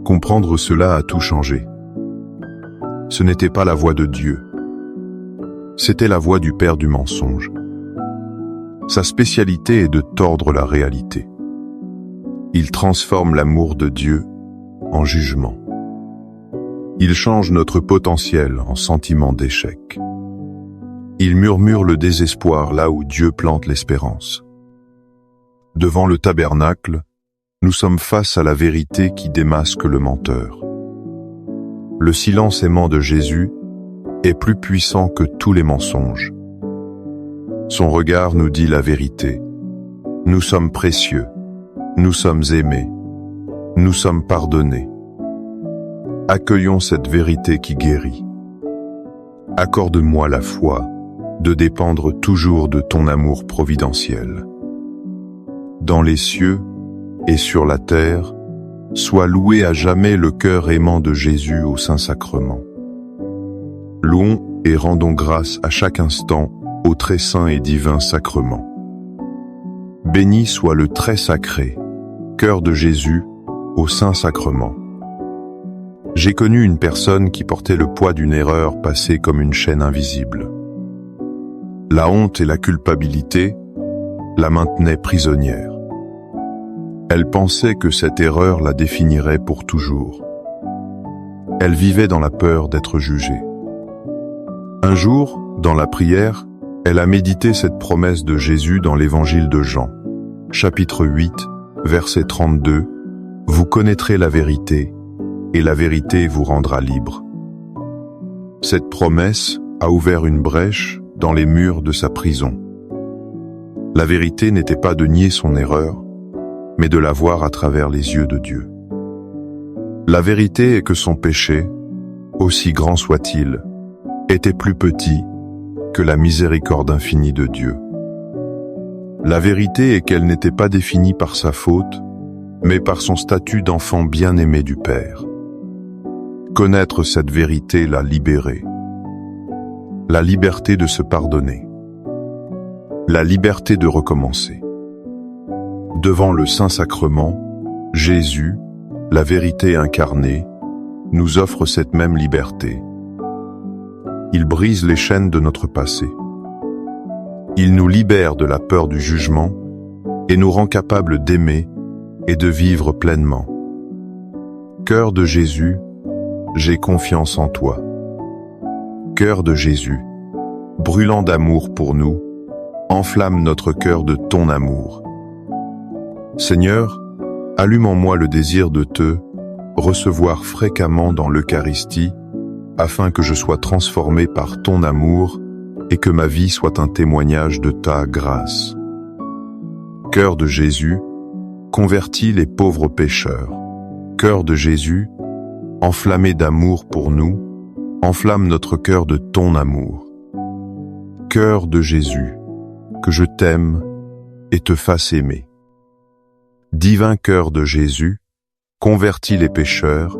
S1: Comprendre cela a tout changé. Ce n'était pas la voix de Dieu. C'était la voix du père du mensonge. Sa spécialité est de tordre la réalité. Il transforme l'amour de Dieu en jugement. Il change notre potentiel en sentiment d'échec. Il murmure le désespoir là où Dieu plante l'espérance. Devant le tabernacle, nous sommes face à la vérité qui démasque le menteur. Le silence aimant de Jésus est plus puissant que tous les mensonges. Son regard nous dit la vérité. Nous sommes précieux, nous sommes aimés, nous sommes pardonnés. Accueillons cette vérité qui guérit. Accorde-moi la foi de dépendre toujours de ton amour providentiel. Dans les cieux et sur la terre, soit loué à jamais le cœur aimant de Jésus au Saint-Sacrement. Louons et rendons grâce à chaque instant au très saint et divin sacrement. Béni soit le très sacré, cœur de Jésus, au Saint-Sacrement. J'ai connu une personne qui portait le poids d'une erreur passée comme une chaîne invisible. La honte et la culpabilité la maintenaient prisonnière. Elle pensait que cette erreur la définirait pour toujours. Elle vivait dans la peur d'être jugée. Un jour, dans la prière, elle a médité cette promesse de Jésus dans l'Évangile de Jean, chapitre 8, verset 32, « Vous connaîtrez la vérité, et la vérité vous rendra libre. » Cette promesse a ouvert une brèche dans les murs de sa prison. La vérité n'était pas de nier son erreur, mais de la voir à travers les yeux de Dieu. La vérité est que son péché, aussi grand soit-il, était plus petit que la miséricorde infinie de Dieu. La vérité est qu'elle n'était pas définie par sa faute, mais par son statut d'enfant bien-aimé du Père. Connaître cette vérité l'a libéré. La liberté de se pardonner. La liberté de recommencer. Devant le Saint-Sacrement, Jésus, la vérité incarnée, nous offre cette même liberté. Il brise les chaînes de notre passé. Il nous libère de la peur du jugement et nous rend capables d'aimer et de vivre pleinement. Cœur de Jésus, j'ai confiance en toi. Cœur de Jésus, brûlant d'amour pour nous, enflamme notre cœur de ton amour. Seigneur, allume en moi le désir de te recevoir fréquemment dans l'Eucharistie, afin que je sois transformé par ton amour et que ma vie soit un témoignage de ta grâce. Cœur de Jésus, convertis les pauvres pécheurs. Cœur de Jésus, enflammé d'amour pour nous, enflamme notre cœur de ton amour. Cœur de Jésus, que je t'aime et te fasse aimer. Divin cœur de Jésus, convertis les pécheurs,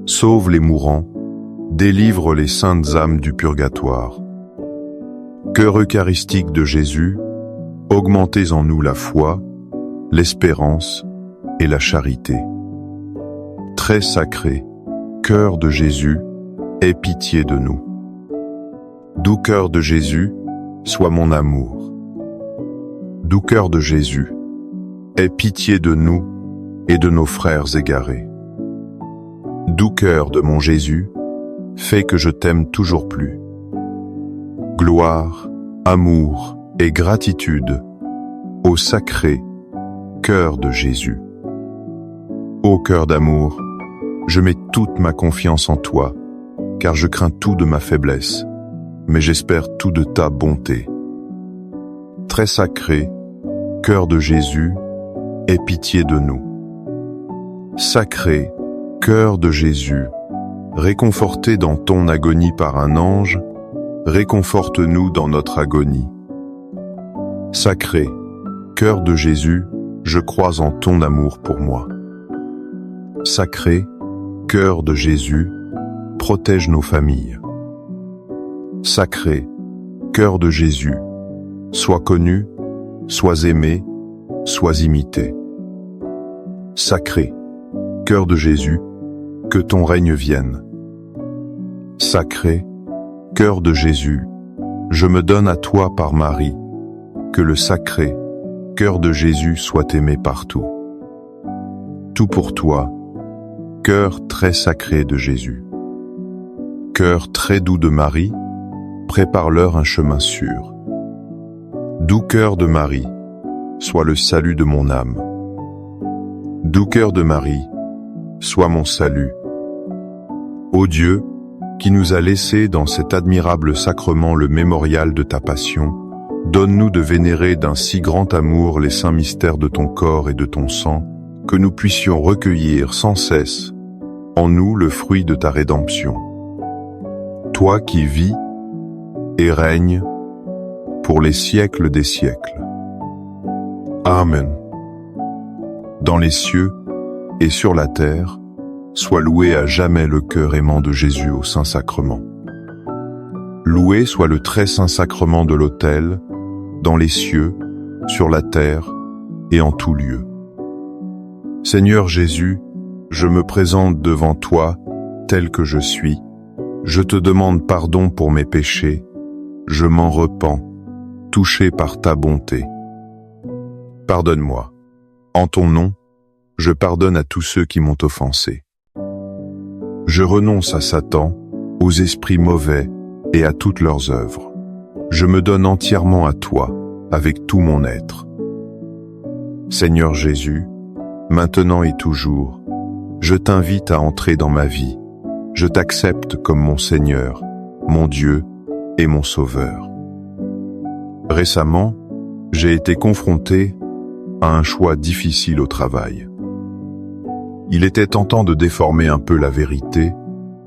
S1: sauve les mourants, délivre les saintes âmes du purgatoire. Cœur eucharistique de Jésus, augmentez en nous la foi, l'espérance et la charité. Très sacré, cœur de Jésus, aie pitié de nous. Doux cœur de Jésus, sois mon amour. Doux cœur de Jésus, aie pitié de nous et de nos frères égarés. Doux cœur de mon Jésus, fais que je t'aime toujours plus. Gloire, amour et gratitude au sacré cœur de Jésus. Ô cœur d'amour, je mets toute ma confiance en toi, car je crains tout de ma faiblesse, mais j'espère tout de ta bonté. Très sacré, cœur de Jésus, aie pitié de nous. Sacré, cœur de Jésus, réconforté dans ton agonie par un ange, réconforte-nous dans notre agonie. Sacré, cœur de Jésus, je crois en ton amour pour moi. Sacré, cœur de Jésus, protège nos familles. Sacré, cœur de Jésus, sois connu, sois aimé, sois imité. Sacré, cœur de Jésus, que ton règne vienne. Sacré, cœur de Jésus, je me donne à toi par Marie, que le sacré cœur de Jésus soit aimé partout. Tout pour toi, cœur très sacré de Jésus. Cœur très doux de Marie, prépare-leur un chemin sûr. Doux cœur de Marie, sois le salut de mon âme. Doux cœur de Marie, sois mon salut. Ô Dieu, qui nous a laissé dans cet admirable sacrement le mémorial de ta passion, donne-nous de vénérer d'un si grand amour les saints mystères de ton corps et de ton sang, que nous puissions recueillir sans cesse en nous le fruit de ta rédemption. Toi qui vis et règnes pour les siècles des siècles. Amen. Dans les cieux et sur la terre, soit loué à jamais le cœur aimant de Jésus au Saint-Sacrement. Loué soit le très saint sacrement de l'autel, dans les cieux, sur la terre et en tout lieu. Seigneur Jésus, je me présente devant toi tel que je suis. Je te demande pardon pour mes péchés. Je m'en repens, touché par ta bonté. Pardonne-moi. En ton nom, je pardonne à tous ceux qui m'ont offensé. Je renonce à Satan, aux esprits mauvais et à toutes leurs œuvres. Je me donne entièrement à toi, avec tout mon être. Seigneur Jésus, maintenant et toujours, je t'invite à entrer dans ma vie. Je t'accepte comme mon Seigneur, mon Dieu et mon Sauveur. Récemment, j'ai été confronté à un choix difficile au travail. Il était tentant de déformer un peu la vérité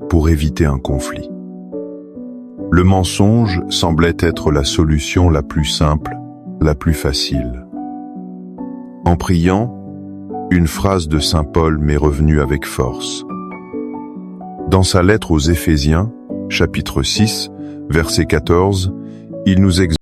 S1: pour éviter un conflit. Le mensonge semblait être la solution la plus simple, la plus facile. En priant, une phrase de saint Paul m'est revenue avec force. Dans sa lettre aux Éphésiens, chapitre 6, verset 14, il nous exhorte